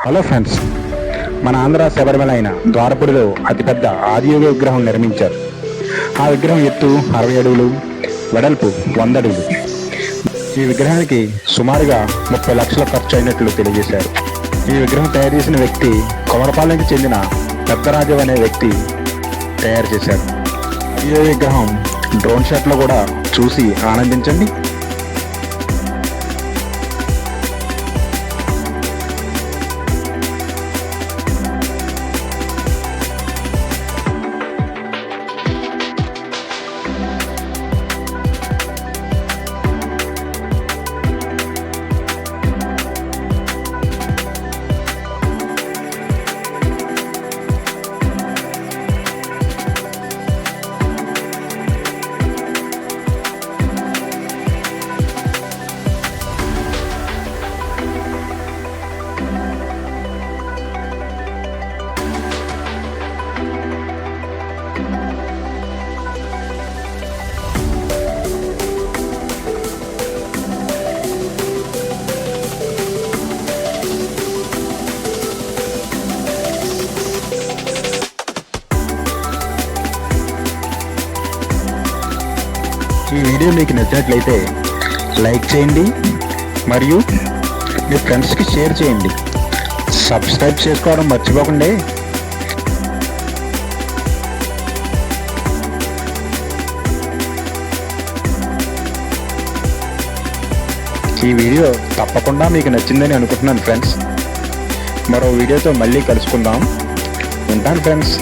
Hello friends, మన ఆంధ్ర శబరిమల అయిన ద్వారపుడిలో అతిపెద్ద ఆదియోగ విగ్రహం నిర్మించారు. ఆ విగ్రహం ఎత్తు 60 అడుగులు, వెడల్పు 100 అడుగులు. ఈ విగ్రహానికి సుమారుగా 30 లక్షల ఖర్చు అయినట్లు తెలియజేశారు. ఈ విగ్రహం తయారు చేసిన వ్యక్తి కొమరపాలెంకి చెందిన పెద్దరాజు అనే వ్యక్తి తయారు చేశారు. ఈ విగ్రహం డ్రోన్ షాట్లో కూడా చూసి ఆనందించండి. ఈ వీడియో మీకు నచ్చినట్లయితే లైక్ చేయండి మరియు మీ ఫ్రెండ్స్కి షేర్ చేయండి. సబ్స్క్రైబ్ చేసుకోవడం మర్చిపోకండి. ఈ వీడియో తప్పకుండా మీకు నచ్చిందని అనుకుంటున్నాను ఫ్రెండ్స్. మరో వీడియోతో మళ్ళీ కలుసుకుందాం. ఉంటాను ఫ్రెండ్స్.